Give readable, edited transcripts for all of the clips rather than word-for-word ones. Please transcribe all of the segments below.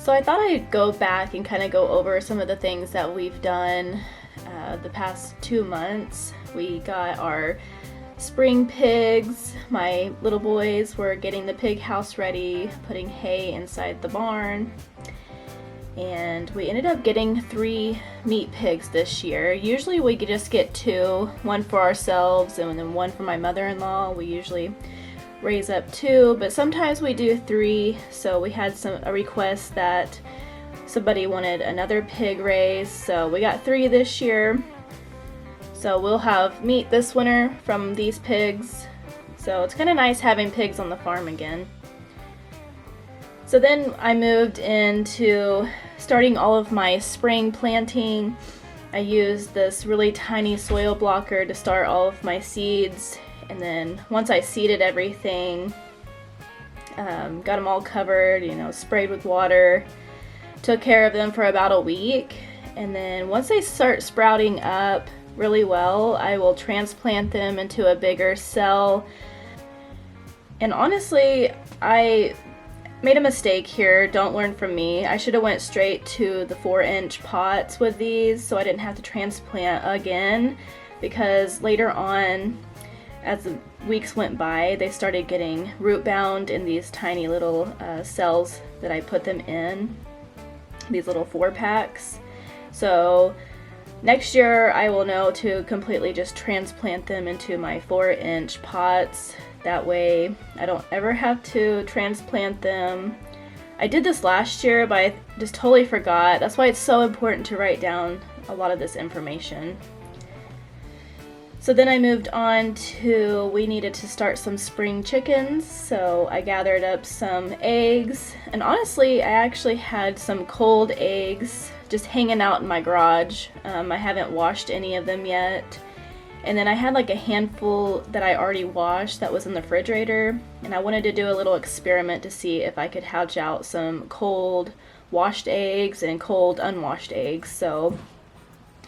So I thought I'd go back and kind of go over some of the things that we've done the past 2 months. We got our spring pigs. My little boys were getting the pig house ready, putting hay inside the barn. And we ended up getting 3 meat pigs this year. Usually we just get 2, one for ourselves and then one for my mother-in-law. We usually raise up 2, but sometimes we do 3. So we had a request that somebody wanted another pig raised, so we got 3 this year. So we'll have meat this winter from these pigs. So it's kind of nice having pigs on the farm again. So then I moved into starting all of my spring planting. I used this really tiny soil blocker to start all of my seeds. And then once I seeded everything, got them all covered, sprayed with water, took care of them for about a week. And then once they start sprouting up really well, I will transplant them into a bigger cell. And honestly, I made a mistake here. Don't learn from me. I should have went straight to the 4-inch pots with these so I didn't have to transplant again, because later on, as the weeks went by, they started getting root bound in these tiny little cells that I put them in, these little 4-packs. So next year I will know to completely just transplant them into my 4-inch pots. That way I don't ever have to transplant them. I did this last year, but I just totally forgot. That's why it's so important to write down a lot of this information. So then I moved on to, we needed to start some spring chickens. So I gathered up some eggs, and honestly, I actually had some cold eggs just hanging out in my garage. I haven't washed any of them yet. And then I had like a handful that I already washed that was in the refrigerator, and I wanted to do a little experiment to see if I could hatch out some cold washed eggs and cold unwashed eggs. So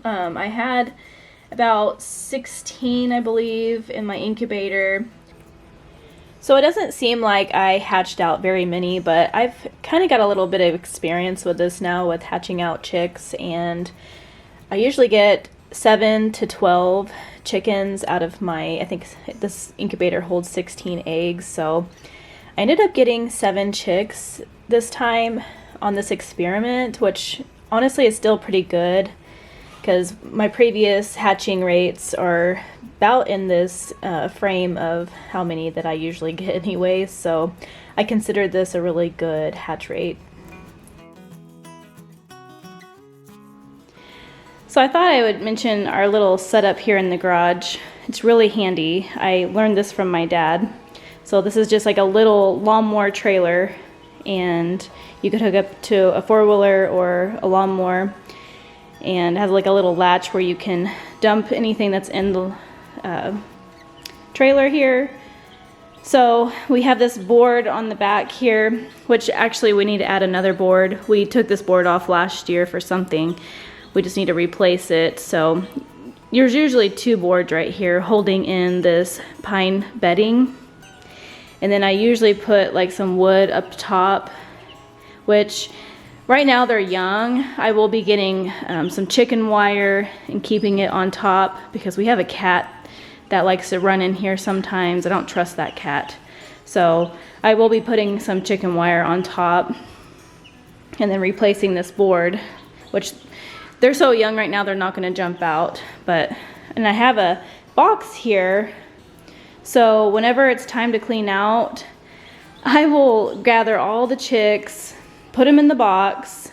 I had about 16, I believe, in my incubator. So it doesn't seem like I hatched out very many, but I've kind of got a little bit of experience with this now with hatching out chicks, and I usually get 7 to 12 chickens out of I think this incubator holds 16 eggs, so I ended up getting 7 chicks this time on this experiment, which honestly is still pretty good, because my previous hatching rates are about in this frame of how many that I usually get anyway, so I consider this a really good hatch rate. So I thought I would mention our little setup here in the garage. It's really handy. I learned this from my dad. So this is just like a little lawnmower trailer, and you could hook up to a 4-wheeler or a lawnmower, and it has like a little latch where you can dump anything that's in the trailer here. So we have this board on the back here, which actually we need to add another board. We took this board off last year for something. We just need to replace it. So there's usually 2 boards right here holding in this pine bedding. And then I usually put like some wood up top, which right now they're young. I will be getting some chicken wire and keeping it on top, because we have a cat that likes to run in here sometimes. I don't trust that cat. So I will be putting some chicken wire on top and then replacing this board, which they're so young right now, they're not going to jump out. And I have a box here, so whenever it's time to clean out, I will gather all the chicks, put them in the box,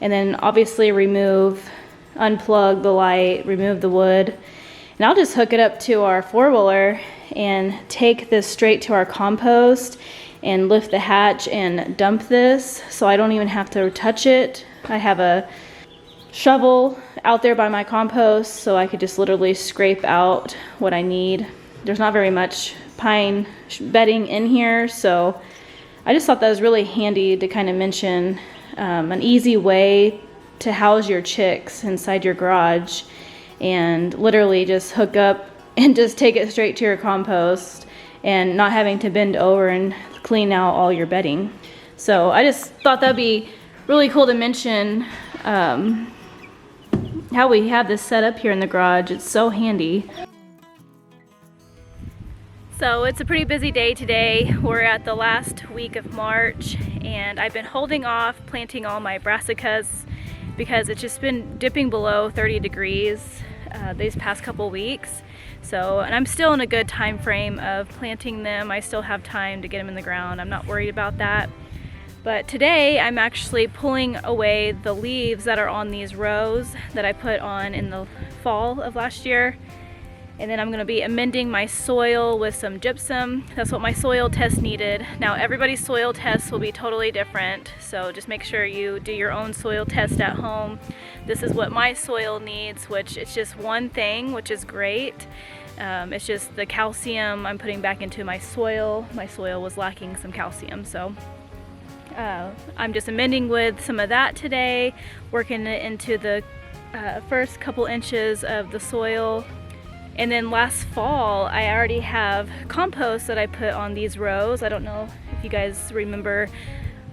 and then obviously unplug the light, remove the wood, and I'll just hook it up to our 4-wheeler and take this straight to our compost and lift the hatch and dump this, so I don't even have to touch it. I have a shovel out there by my compost, so I could just literally scrape out what I need. There's not very much pine bedding in here, so I just thought that was really handy to kind of mention an easy way to house your chicks inside your garage, and literally just hook up and just take it straight to your compost and not having to bend over and clean out all your bedding. So I just thought that'd be really cool to mention how we have this set up here in the garage. It's so handy. So it's a pretty busy day today. We're at the last week of March, and I've been holding off planting all my brassicas because it's just been dipping below 30 degrees these past couple weeks. So, and I'm still in a good time frame of planting them. I still have time to get them in the ground. I'm not worried about that. But today I'm actually pulling away the leaves that are on these rows that I put on in the fall of last year. And then I'm going to be amending my soil with some gypsum. That's what my soil test needed. Now everybody's soil tests will be totally different, so just make sure you do your own soil test at home. This is what my soil needs, which it's just one thing, which is great. It's just the calcium I'm putting back into my soil. My soil was lacking some calcium, so I'm just amending with some of that today, working it into the first couple inches of the soil. And then last fall, I already have compost that I put on these rows. I don't know if you guys remember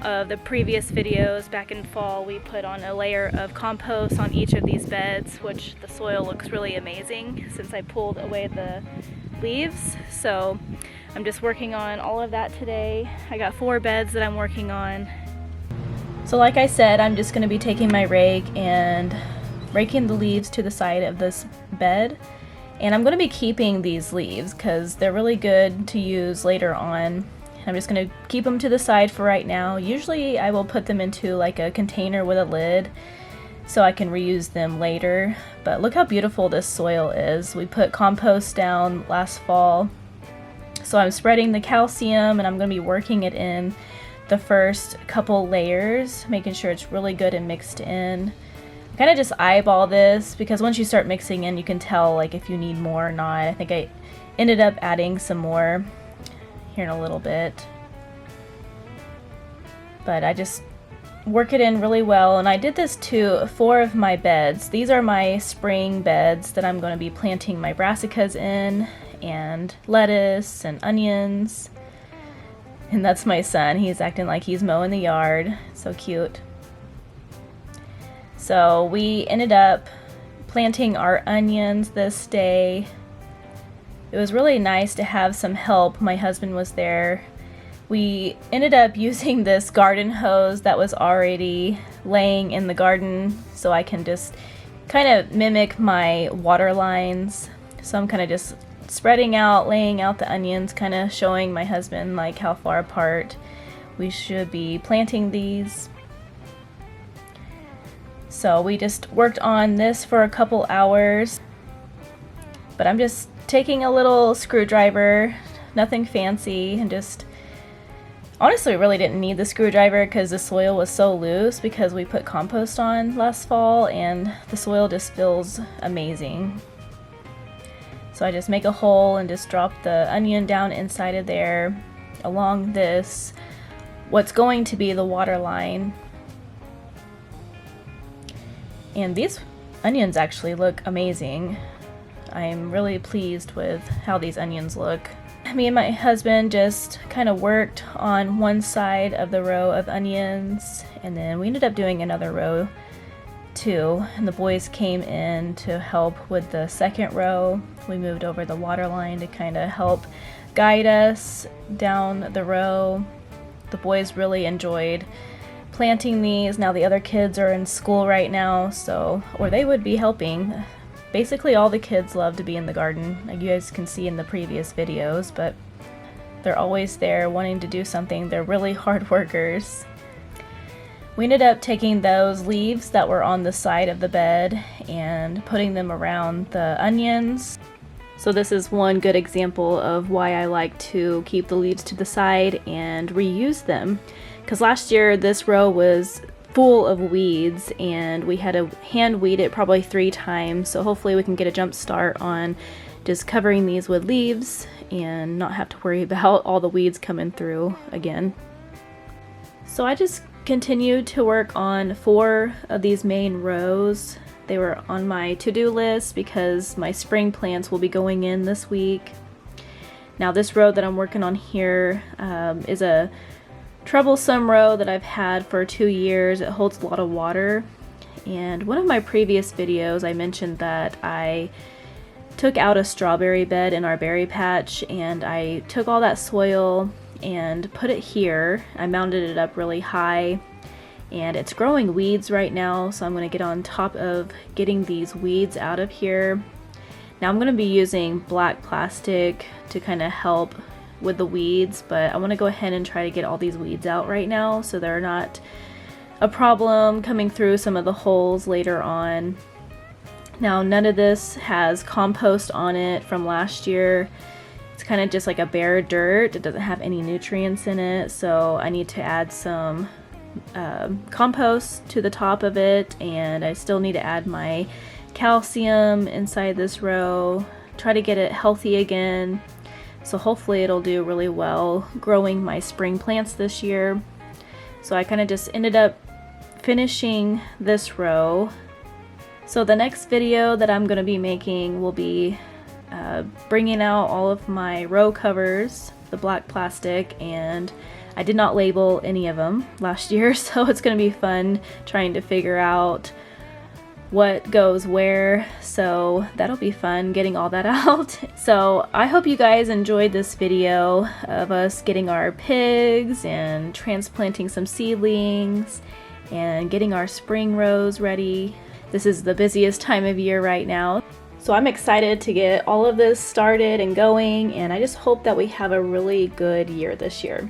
the previous videos. Back in fall, we put on a layer of compost on each of these beds, which the soil looks really amazing since I pulled away the leaves. So I'm just working on all of that today. I got 4 beds that I'm working on. So like I said, I'm just going to be taking my rake and raking the leaves to the side of this bed. And I'm going to be keeping these leaves because they're really good to use later on. I'm just going to keep them to the side for right now. Usually I will put them into like a container with a lid so I can reuse them later. But look how beautiful this soil is. We put compost down last fall. So I'm spreading the calcium and I'm going to be working it in the first couple layers, making sure it's really good and mixed in. Kind of just eyeball this because once you start mixing in, you can tell like if you need more or not. I think I ended up adding some more here in a little bit, but I just work it in really well. And I did this to 4 of my beds. These are my spring beds that I'm going to be planting my brassicas in, and lettuce and onions. And that's my son. He's acting like he's mowing the yard. So cute. So we ended up planting our onions this day. It was really nice to have some help. My husband was there. We ended up using this garden hose that was already laying in the garden so I can just kind of mimic my water lines. So I'm kind of just spreading out, laying out the onions, kind of showing my husband like how far apart we should be planting these. So we just worked on this for a couple hours, but I'm just taking a little screwdriver, nothing fancy, and just honestly really didn't need the screwdriver because the soil was so loose because we put compost on last fall and the soil just feels amazing. So I just make a hole and just drop the onion down inside of there along this, what's going to be the water line. And these onions actually look amazing. I'm really pleased with how these onions look. Me and my husband just kind of worked on one side of the row of onions, and then we ended up doing another row too. And the boys came in to help with the second row. We moved over the water line to kind of help guide us down the row. The boys really enjoyed planting these. Now the other kids are in school right now, so, or they would be helping. Basically all the kids love to be in the garden, like you guys can see in the previous videos, but they're always there wanting to do something. They're really hard workers. We ended up taking those leaves that were on the side of the bed and putting them around the onions. So this is one good example of why I like to keep the leaves to the side and reuse them. Because last year this row was full of weeds and we had to hand weed it probably 3 times. So hopefully we can get a jump start on just covering these with leaves and not have to worry about all the weeds coming through again. So I just continued to work on 4 of these main rows. They were on my to-do list because my spring plants will be going in this week. Now this row that I'm working on here is a troublesome row that I've had for 2 years. It holds a lot of water. And one of my previous videos I mentioned that I took out a strawberry bed in our berry patch, and I took all that soil and put it here. I mounted it up really high, and it's growing weeds right now, so I'm going to get on top of getting these weeds out of here. Now I'm going to be using black plastic to kind of help with the weeds, but I want to go ahead and try to get all these weeds out right now so they're not a problem coming through some of the holes later on. Now none of this has compost on it from last year. It's kind of just like a bare dirt. It doesn't have any nutrients in it, so I need to add some compost to the top of it, and I still need to add my calcium inside this row, try to get it healthy again. So hopefully it'll do really well growing my spring plants this year. So I kind of just ended up finishing this row. So the next video that I'm going to be making will be bringing out all of my row covers, the black plastic, and I did not label any of them last year, so it's going to be fun trying to figure out what goes where, so that'll be fun getting all that out. So I hope you guys enjoyed this video of us getting our pigs and transplanting some seedlings and getting our spring rows ready. This is the busiest time of year right now, so I'm excited to get all of this started and going, and I just hope that we have a really good year this year.